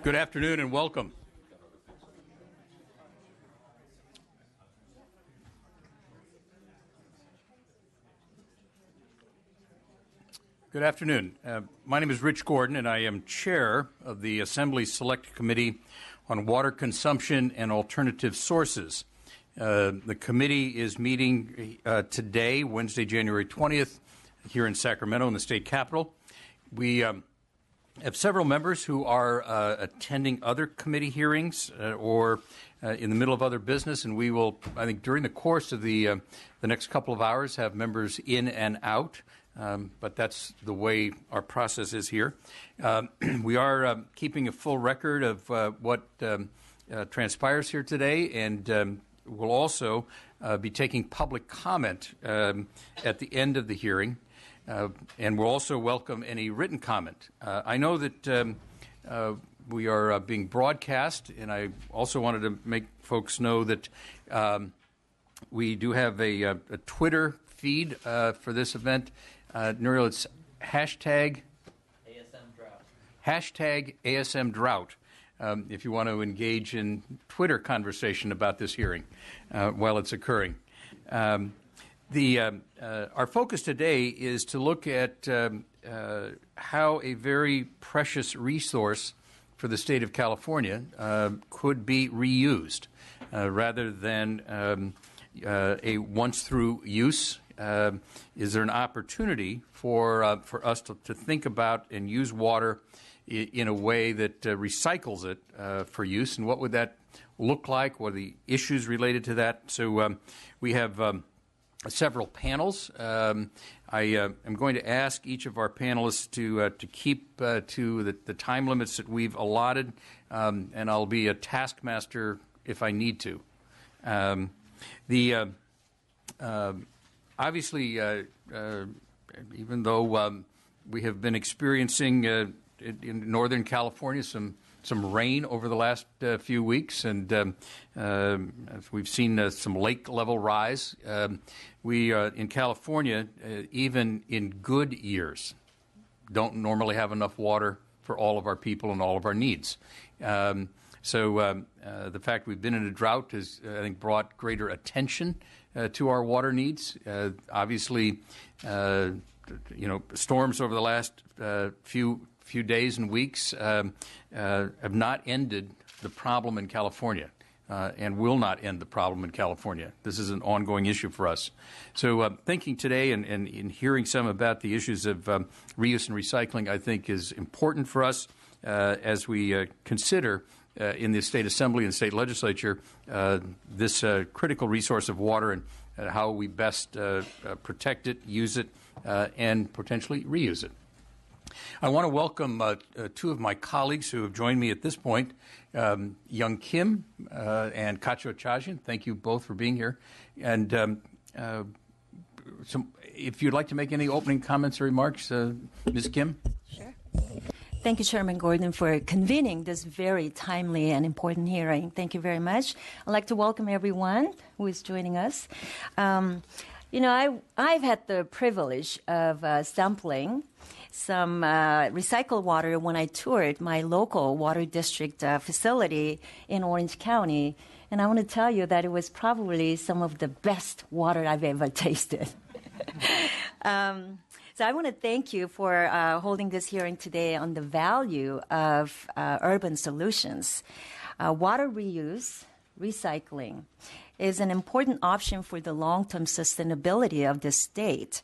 Good afternoon and welcome. Good afternoon. My name is Rich Gordon, and I am chair of the Assembly's Select Committee on Water Consumption and Alternative Sources. The committee is meeting today, Wednesday, January 20th, here in Sacramento in the state capitol. We have several members who are attending other committee hearings or in the middle of other business, and we will, I think, during the course of the next couple of hours, have members in and out. But that's the way our process is here. We are keeping a full record of what transpires here today, and we'll also be taking public comment at the end of the hearing, and we'll also welcome any written comment. I know that we are being broadcast, and I also wanted to make folks know that we do have a Twitter feed for this event. Nuriel, it's hashtag ASM Drought. Hashtag ASM Drought. If you want to engage in Twitter conversation about this hearing while it's occurring. Our focus today is to look at how a very precious resource for the state of California could be reused rather than a once-through use. Is there an opportunity for us to think about and use water in a way that recycles it for use, and what would that look like? What are the issues related to that? So we have several panels. I am going to ask each of our panelists to keep to the time limits that we've allotted, and I'll be a taskmaster if I need to. Obviously, even though we have been experiencing in Northern California some rain over the last few weeks, and we've seen some lake level rise, we in California, even in good years, don't normally have enough water for all of our people and all of our needs. So the fact we've been in a drought has, I think, brought greater attention to our water needs. Obviously, storms over the last few days and weeks have not ended the problem in California and will not end the problem in California. This is an ongoing issue for us. So thinking today and in hearing some about the issues of reuse and recycling, I think, is important for us as we consider in the state assembly and state legislature this critical resource of water and how we best protect it, use it, and potentially reuse it. I want to welcome two of my colleagues who have joined me at this point, Young Kim and Kacho Chajian. Thank you both for being here. And if you'd like to make any opening comments or remarks, Ms. Kim? Sure. Thank you, Chairman Gordon, for convening this very timely and important hearing. Thank you very much. I'd like to welcome everyone who is joining us. I've had the privilege of sampling some recycled water when I toured my local water district facility in Orange County. And I want to tell you that it was probably some of the best water I've ever tasted. So I want to thank you for holding this hearing today on the value of urban solutions. Water reuse, recycling is an important option for the long-term sustainability of the state.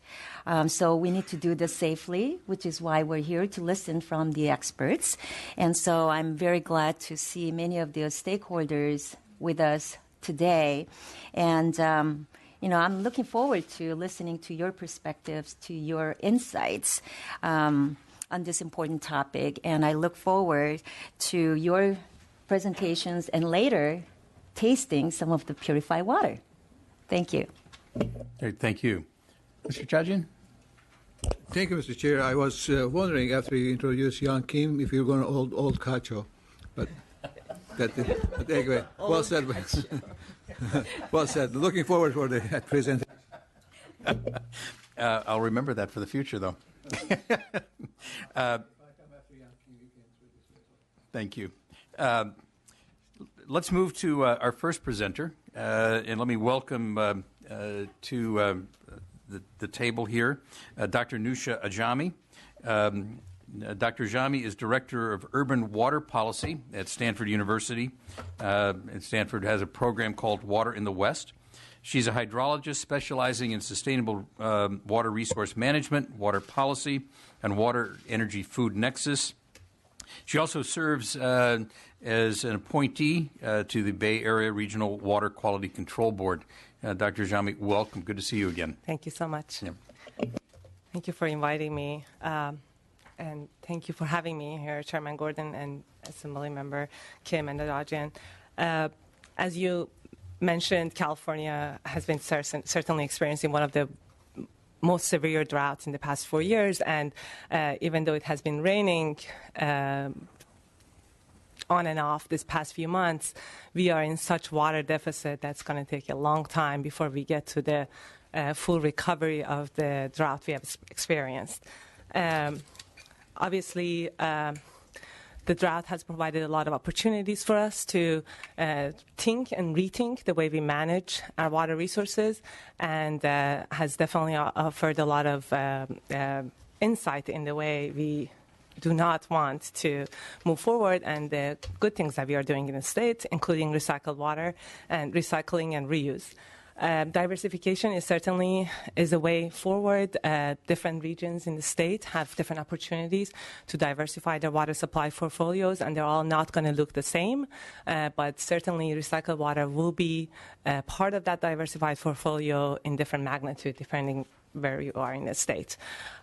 So we need to do this safely, which is why we're here to listen from the experts. And so I'm very glad to see many of the stakeholders with us today. And I'm looking forward to listening to your perspectives, to your insights on this important topic. And I look forward to your presentations and later tasting some of the purified water. Thank you. Great, thank you. Mr. Chajian? Thank you, Mr. Chair. I was wondering after you introduced Young Kim if you were going to old Kacho. But anyway, well said. Well said. Looking forward for the presentation. I'll remember that for the future, though. Thank you. Let's move to our first presenter, and let me welcome to the table here Dr. Nusha Ajami. Dr. Ajami is Director of Urban Water Policy at Stanford University. And Stanford has a program called Water in the West. She's a hydrologist specializing in sustainable water resource management, water policy, and water energy food nexus. She also serves as an appointee to the Bay Area Regional Water Quality Control Board. Dr. Ajami, welcome. Good to see you again. Thank you so much. Yeah. Thank you for inviting me. And thank you for having me here, Chairman Gordon and Assembly Member Kim and Adajian. As you mentioned, California has been certainly experiencing one of the most severe droughts in the past 4 years. And even though it has been raining on and off this past few months, we are in such water deficit that's going to take a long time before we get to the full recovery of the drought we have experienced. Obviously, the drought has provided a lot of opportunities for us to think and rethink the way we manage our water resources, and has definitely offered a lot of insight in the way we do not want to move forward and the good things that we are doing in the state, including recycled water and recycling and reuse. Diversification is certainly a way forward. Different regions in the state have different opportunities to diversify their water supply portfolios, and they're all not going to look the same. But certainly recycled water will be part of that diversified portfolio in different magnitude, depending where you are in the state.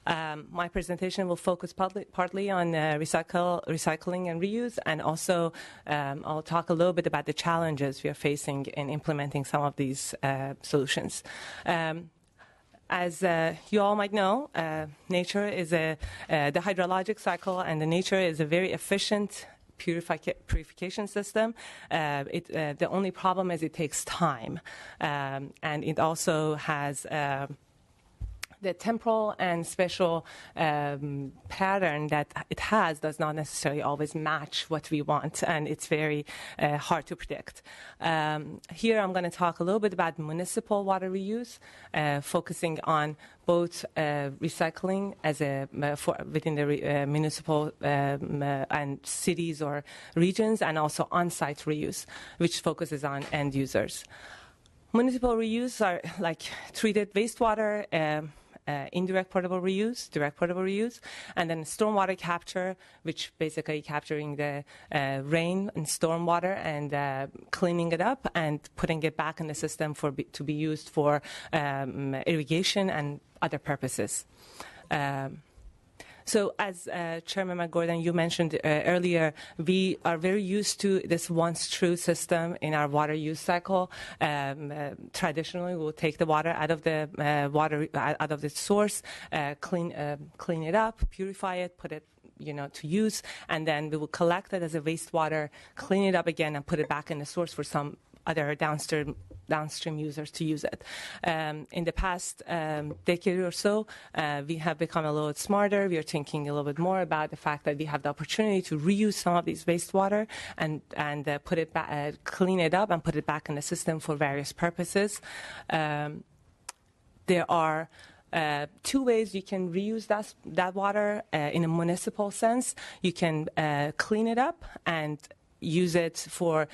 My presentation will focus partly on recycling and reuse, and also I'll talk a little bit about the challenges we are facing in implementing some of these solutions. As you all might know, nature is the hydrologic cycle, and the nature is a very efficient purification system. The only problem is it takes time, and it also has the temporal and spatial pattern that it has does not necessarily always match what we want, and it's very hard to predict. Here I'm going to talk a little bit about municipal water reuse, focusing on both recycling as within the municipal and cities or regions, and also on-site reuse, which focuses on end users. Municipal reuse are like treated wastewater, indirect potable reuse, direct potable reuse, and then stormwater capture, which basically capturing the rain and stormwater and cleaning it up and putting it back in the system to be used for irrigation and other purposes. So as Chairman McGordon, you mentioned earlier, we are very used to this once true system in our water use cycle. Traditionally, we'll take the water out of the out of the source, clean it up, purify it, put it to use, and then we will collect it as a wastewater, clean it up again, and put it back in the source for some other downstream users to use it. In the past decade or so, we have become a little bit smarter. We are thinking a little bit more about the fact that we have the opportunity to reuse some of these wastewater and put it back, clean it up, and put it back in the system for various purposes. There are two ways you can reuse that water in a municipal sense. You can clean it up and use it for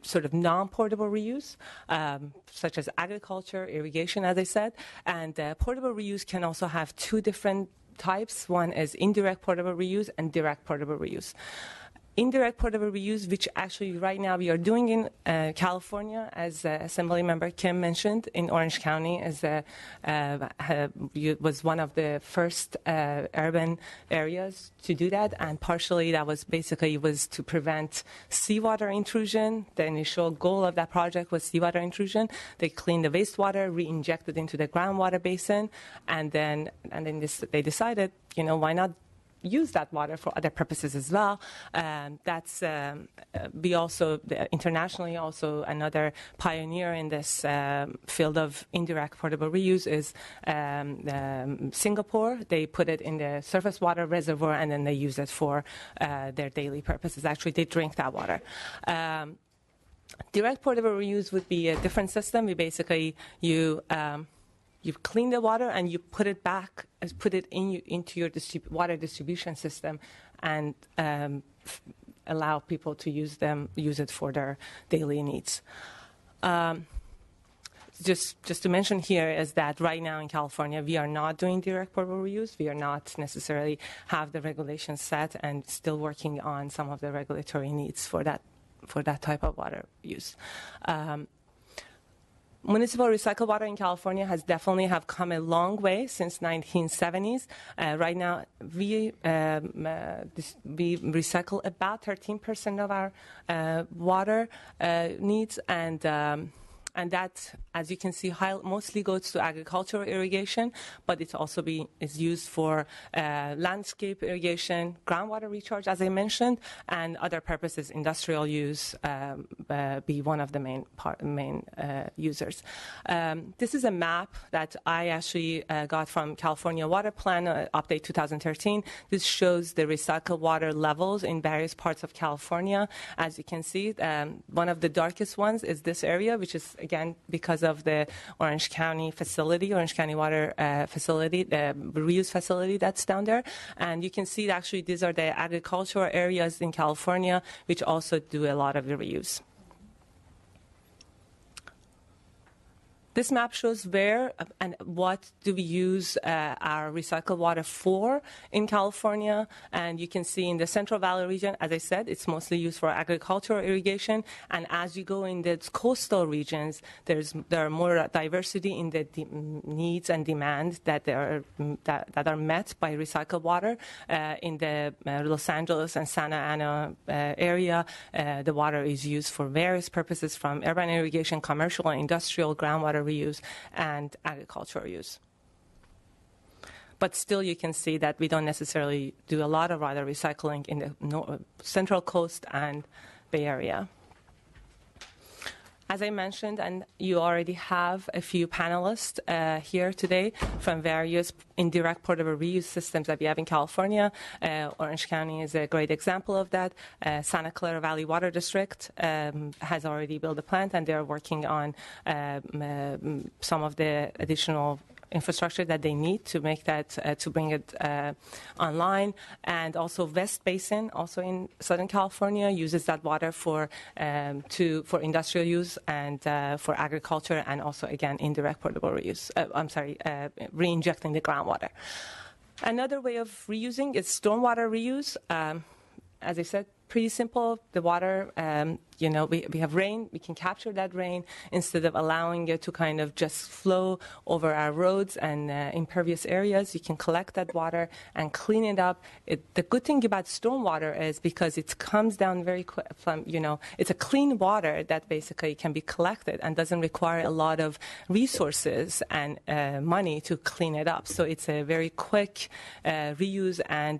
sort of non-portable reuse, such as agriculture, irrigation, as I said. And portable reuse can also have two different types. One is indirect portable reuse and direct portable reuse. Indirect portable reuse, which actually right now we are doing in California, as Assembly Member Kim mentioned, in Orange County, was one of the first urban areas to do that, and partially that was to prevent seawater intrusion. The initial goal of that project was seawater intrusion. They cleaned the wastewater, re-injected into the groundwater basin, and then they decided, why not use that water for other purposes as well. We also internationally also another pioneer in this field of indirect portable reuse is Singapore. They put it in the surface water reservoir and then they use it for their daily purposes. Actually, they drink that water. Direct portable reuse would be a different system. You basically you clean the water and you put it back, put it into your water distribution system, and allow people to use it for their daily needs. Just to mention here is that right now in California, we are not doing direct portable reuse. We are not necessarily have the regulations set and still working on some of the regulatory needs for that type of water use. Municipal recycled water in California has definitely have come a long way since 1970s. Right now, we recycle about 13% of our water needs, and that, as you can see, mostly goes to agricultural irrigation, but it also is used for landscape irrigation, groundwater recharge, as I mentioned, and other purposes. Industrial use be one of the main users. This is a map that I actually got from California Water Plan Update 2013. This shows the recycled water levels in various parts of California. As you can see, one of the darkest ones is this area, which is again because of the Orange County Water facility, the reuse facility that's down there. And you can see that actually these are the agricultural areas in California which also do a lot of reuse. This map shows where and what do we use our recycled water for in California. And you can see in the Central Valley region, as I said, it's mostly used for agricultural irrigation. And as you go in the coastal regions, there are more diversity in the needs and demands that are met by recycled water. In the Los Angeles and Santa Ana area, the water is used for various purposes, from urban irrigation, commercial and industrial, groundwater reuse, and agricultural use. But still, you can see that we don't necessarily do a lot of water recycling in the Central Coast and Bay Area. As I mentioned, and you already have a few panelists here today from various indirect portable reuse systems that we have in California. Orange County is a great example of that. Santa Clara Valley Water District has already built a plant, and they're working on some of the additional infrastructure that they need to make that to bring it online. And also West Basin, also in Southern California, uses that water for industrial use and for agriculture, and also again indirect portable reuse. Re-injecting the groundwater. Another way of reusing is stormwater reuse. As I said, pretty simple. The water, we have rain. We can capture that rain instead of allowing it to kind of just flow over our roads and impervious areas. You can collect that water and clean it up. The good thing about stormwater is because it comes down very quick from, it's a clean water that basically can be collected and doesn't require a lot of resources and money to clean it up. So it's a very quick reuse and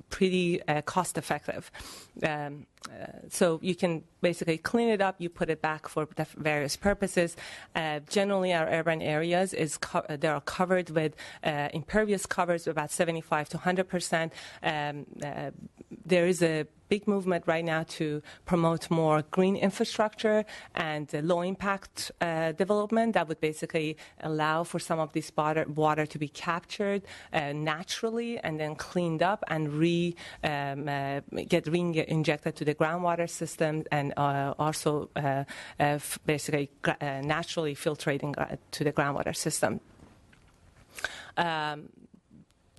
pretty cost-effective. So you can basically clean it up, you put it back for various purposes. Generally, our urban areas they are covered with impervious covers, about 75 to 100%. There is a big movement right now to promote more green infrastructure and low-impact development that would basically allow for some of this water to be captured naturally and then cleaned up and get re-injected to the groundwater system, and also basically naturally filtrating to the groundwater system.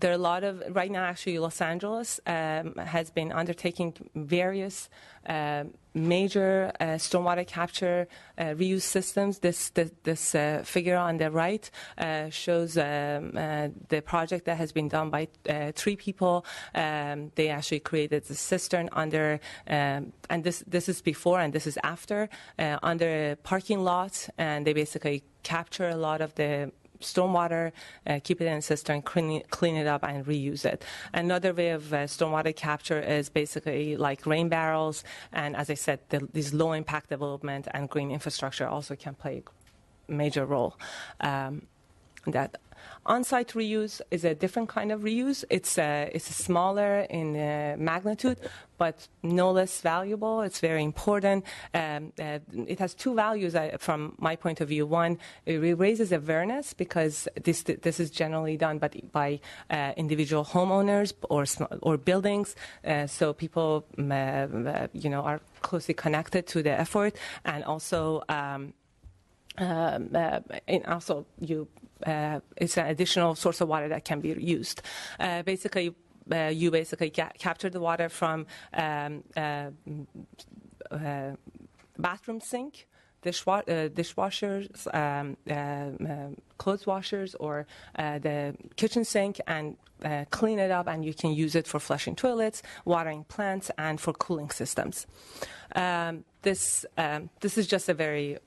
There are a lot of, right now actually Los Angeles has been undertaking various major stormwater capture reuse systems. This figure on the right shows the project that has been done by 3 people. They actually created the cistern under, and this is before and this is after, under a parking lot, and they basically capture a lot of the stormwater, keep it in a cistern, clean it up, and reuse it. Another way of stormwater capture is basically like rain barrels, and as I said, these low-impact development and green infrastructure also can play a major role. That on-site reuse is a different kind of reuse. It's smaller in magnitude, but no less valuable. It's very important. It has two values from my point of view. One, it raises awareness because this is generally done by individual homeowners or buildings, so people are closely connected to the effort, and also. It's an additional source of water that can be used. You capture the water from bathroom sink, dishwashers, clothes washers, or the kitchen sink, and clean it up, and you can use it for flushing toilets, watering plants, and for cooling systems. This is just a very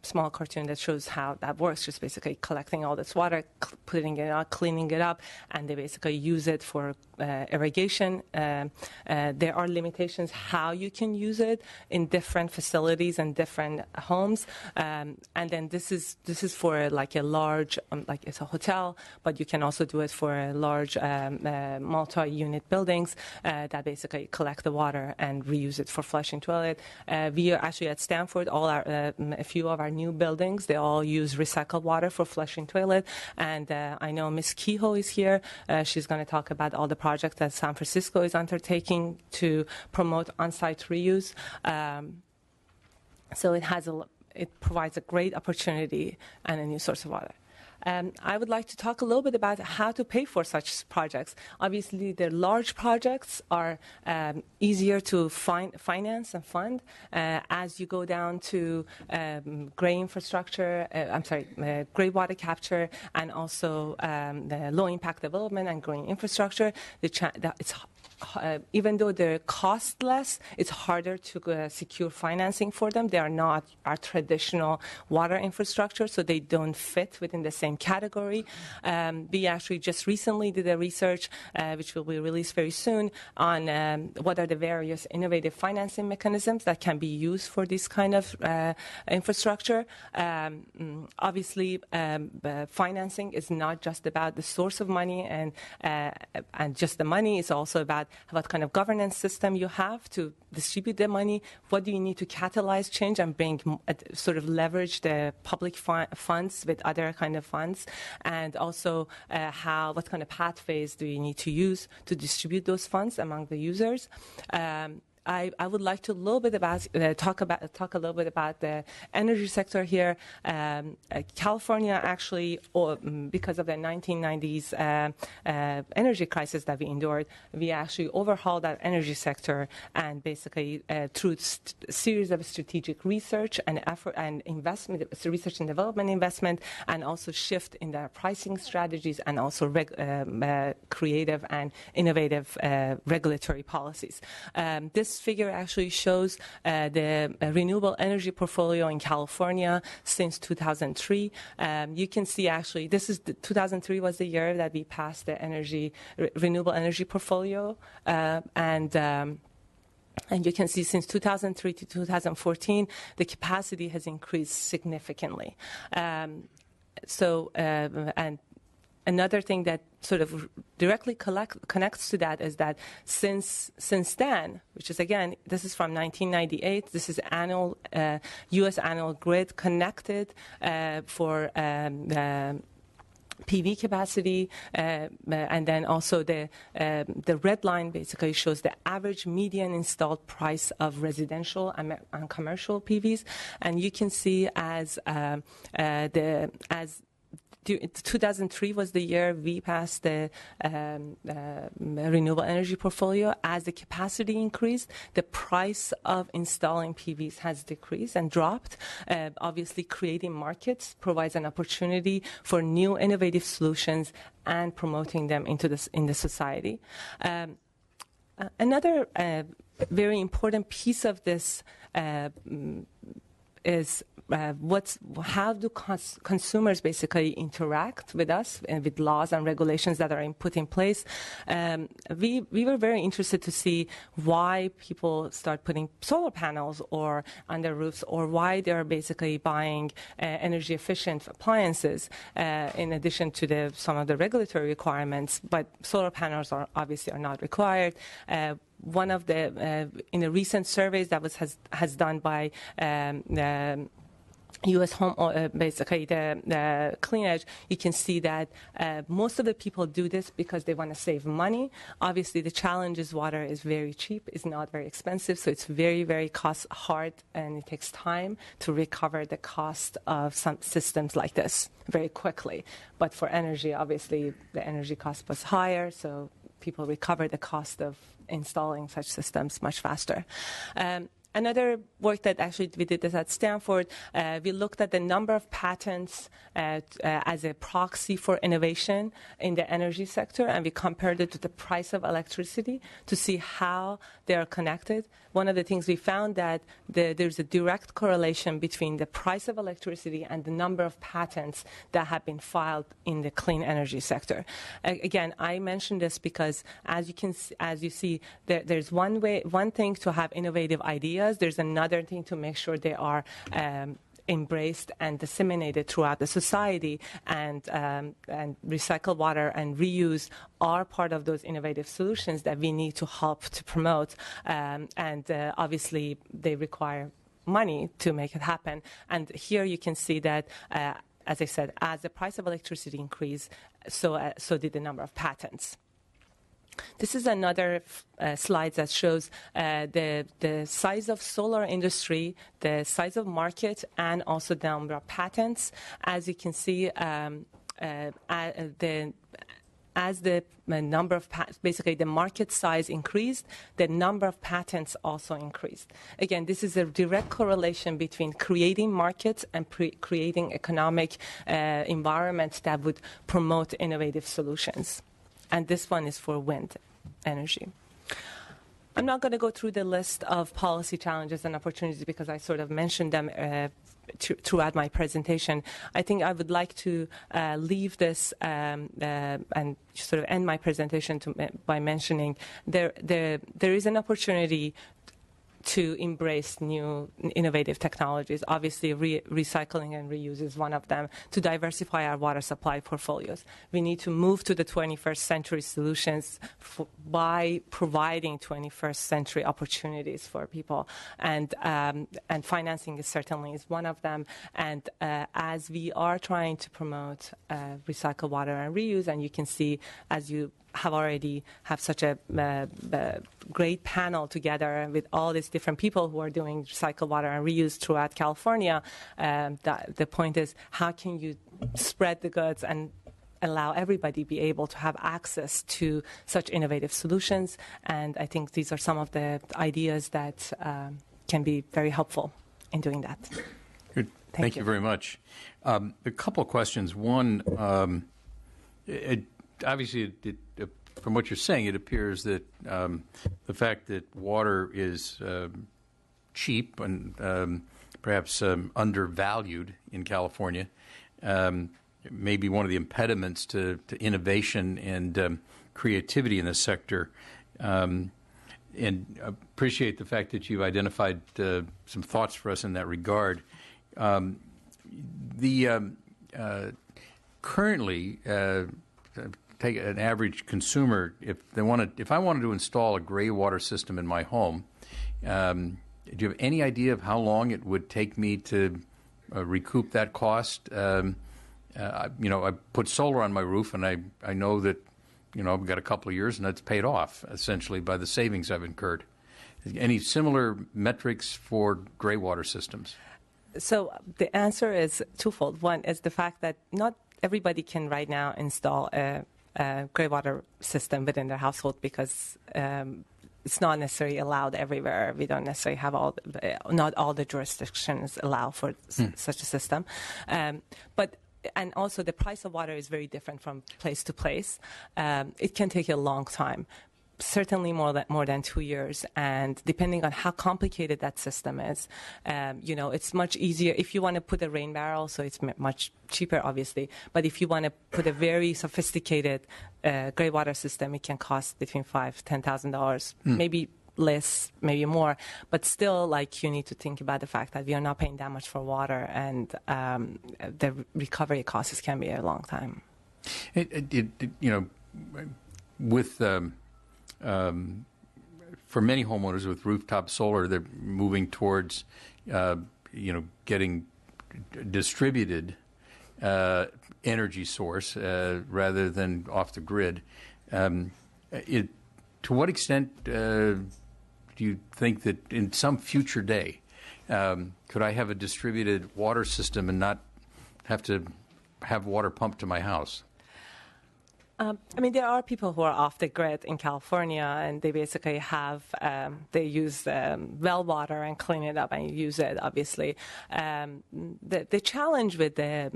small cartoon that shows how that works, just basically collecting all this water, putting it out, cleaning it up, and they basically use it for irrigation. There are limitations how you can use it in different facilities and different homes. And then this is for like a large, like it's a hotel, but you can also do it for a large multi-unit buildings that basically collect the water and reuse it for flushing toilet. We are actually at Stanford, a few of our new buildings, they all use recycled water for flushing toilet. And I know Ms. Kehoe is here. She's going to talk about all the projects that San Francisco is undertaking to promote on-site reuse. So it provides a great opportunity and a new source of water. I would like to talk a little bit about how to pay for such projects. Obviously, the large projects are easier to finance and fund. As you go down to gray infrastructure, gray water capture, and also the low-impact development and green infrastructure, even though they're cost less, it's harder to secure financing for them. They are not our traditional water infrastructure, so they don't fit within the same category. We actually just recently did a research, which will be released very soon, on what are the various innovative financing mechanisms that can be used for this kind of infrastructure. Obviously, financing is not just about the source of money and just the money. It's also about what kind of governance system you have to distribute the money. What do you need to catalyze change and sort of leverage the public funds with other kind of funds, and also what kind of pathways do you need to use to distribute those funds among the users. I would like to talk a little bit about the energy sector here. California actually, because of the 1990s energy crisis that we endured, we actually overhauled our energy sector, and basically through a series of strategic research and effort and investment, research and development investment, and also shift in their pricing strategies, and also creative and innovative regulatory policies. This figure actually shows the renewable energy portfolio in California since 2003. You can see actually 2003 was the year that we passed the renewable energy portfolio, and you can see since 2003 to 2014, the capacity has increased significantly. And another thing that sort of directly connects to that is that since then, which is, again, this is from 1998, this is annual U.S. annual grid connected for PV capacity, and then also the red line basically shows the average median installed price of residential and commercial PVs, and you can see as 2003 was the year we passed the renewable energy portfolio. As the capacity increased, the price of installing PVs has decreased and dropped. Obviously, creating markets provides an opportunity for new innovative solutions and promoting them in the society. Another very important piece of this is how do consumers basically interact with us and with laws and regulations that are put in place. We were very interested to see why people start putting solar panels or on their roofs, or why they're basically buying energy efficient appliances in addition to some of the regulatory requirements. But solar panels are obviously not required. One of the in a recent surveys that has done by U.S. Home, basically the Clean Edge, you can see that most of the people do this because they want to save money. Obviously, the challenge is water is very cheap, it's not very expensive, so it's very, very cost hard, and it takes time to recover the cost of some systems like this very quickly. But for energy, obviously, the energy cost was higher, so people recover the cost of installing such systems much faster. Another work that actually we did this at Stanford, we looked at the number of patents as a proxy for innovation in the energy sector, and we compared it to the price of electricity to see how they are connected. One of the things we found that there's a direct correlation between the price of electricity and the number of patents that have been filed in the clean energy sector. Again, I mention this because as you see, there's one thing to have innovative ideas. There's another thing to make sure they are embraced and disseminated throughout the society, and recycled water and reuse are part of those innovative solutions that we need to help to promote, and obviously they require money to make it happen. And here you can see that as I said, as the price of electricity increased, so did the number of patents. This is another slide that shows the size of solar industry, the size of market, and also the number of patents. As you can see, as the number of basically the market size increased, the number of patents also increased. Again, this is a direct correlation between creating markets and creating economic environments that would promote innovative solutions. And this one is for wind energy. I'm not going to go through the list of policy challenges and opportunities because I sort of mentioned them throughout my presentation. I think I would like to leave this and sort of end my presentation by mentioning there is an opportunity to embrace new innovative technologies. Obviously, recycling and reuse is one of them, to diversify our water supply portfolios. We need to move to the 21st century solutions by providing 21st century opportunities for people. And financing is certainly one of them. And as we are trying to promote recycled water and reuse, and you can see, as you have such a great panel together with all these different people who are doing recycled water and reuse throughout California. The point is, how can you spread the goods and allow everybody be able to have access to such innovative solutions? And I think these are some of the ideas that can be very helpful in doing that. Good. Thank you very much. A couple of questions. One, obviously, from what you're saying, it appears that the fact that water is cheap and perhaps undervalued in California may be one of the impediments to innovation and creativity in this sector. And appreciate the fact that you've identified some thoughts for us in that regard. Currently, take an average consumer, if I wanted to install a gray water system in my home, do you have any idea of how long it would take me to recoup that cost? I put solar on my roof, and I know that I've got a couple of years, and that's paid off essentially by the savings I've incurred. Any similar metrics for gray water systems? So the answer is twofold. One is the fact that not everybody can right now install a gray water system within their household because it's not necessarily allowed everywhere. We don't necessarily have not all the jurisdictions allow for such a system. And also the price of water is very different from place to place. It can take a long time. certainly more than 2 years. And depending on how complicated that system is, it's much easier. If you want to put a rain barrel, so it's much cheaper, obviously. But if you want to put a very sophisticated gray water system, it can cost between $5,000-$10,000, maybe less, maybe more. But still, you need to think about the fact that we are not paying that much for water, and the recovery costs can be a long time. With for many homeowners with rooftop solar, they're moving towards getting distributed energy source rather than off the grid. To what extent do you think that in some future day could I have a distributed water system and not have to have water pumped to my house? There are people who are off the grid in California, and they basically they use well water and clean it up and use it, obviously. The challenge with the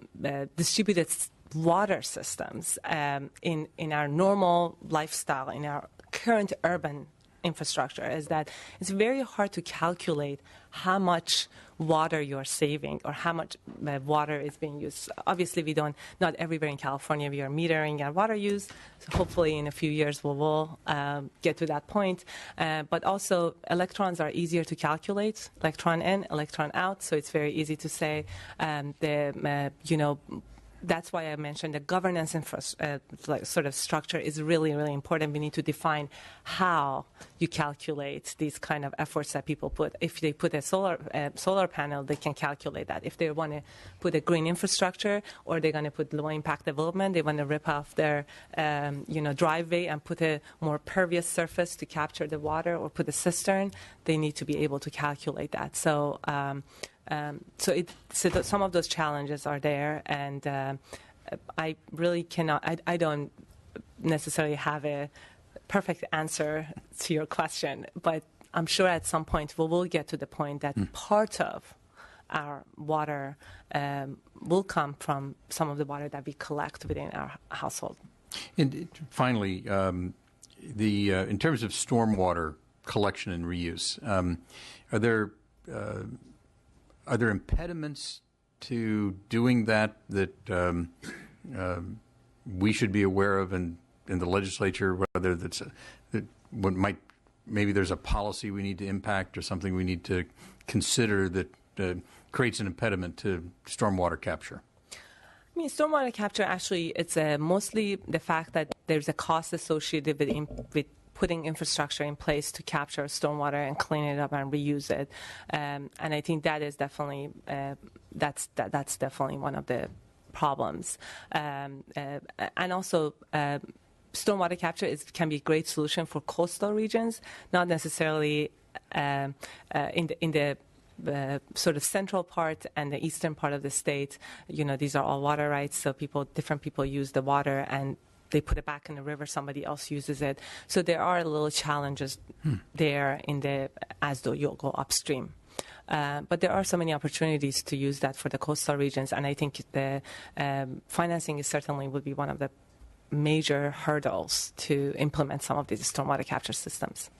distributed water systems in our normal lifestyle, in our current urban infrastructure, is that it's very hard to calculate how much water you're saving or how much water is being used. Obviously, not everywhere in California we are metering our water use. So hopefully in a few years we will get to that point. But also electrons are easier to calculate, electron in, electron out. So it's very easy to say that's why I mentioned the governance sort of structure is really, really important. We need to define how you calculate these kind of efforts that people put. If they put a solar panel, they can calculate that. If they want to put a green infrastructure, or they're going to put low impact development, they want to rip off their driveway and put a more pervious surface to capture the water, or put a cistern, they need to be able to calculate that. So some of those challenges are there, and I really cannot. I don't necessarily have a perfect answer to your question, but I'm sure at some point we will get to the point that part of our water will come from some of the water that we collect within our household. And finally, in terms of stormwater collection and reuse, are there impediments to doing that we should be aware of in the legislature? Whether maybe there's a policy we need to impact, or something we need to consider that creates an impediment to stormwater capture? Stormwater capture, actually, it's mostly the fact that there's a cost associated with putting infrastructure in place to capture stormwater and clean it up and reuse it, and I think that is definitely that's definitely one of the problems, and also. Stormwater capture can be a great solution for coastal regions, not necessarily in the sort of central part and the eastern part of the state. These are all water rights, so different people use the water and they put it back in the river, somebody else uses it. So there are little challenges there as though you'll go upstream. But there are so many opportunities to use that for the coastal regions, and I think the financing would be one of the major hurdles to implement some of these stormwater capture systems.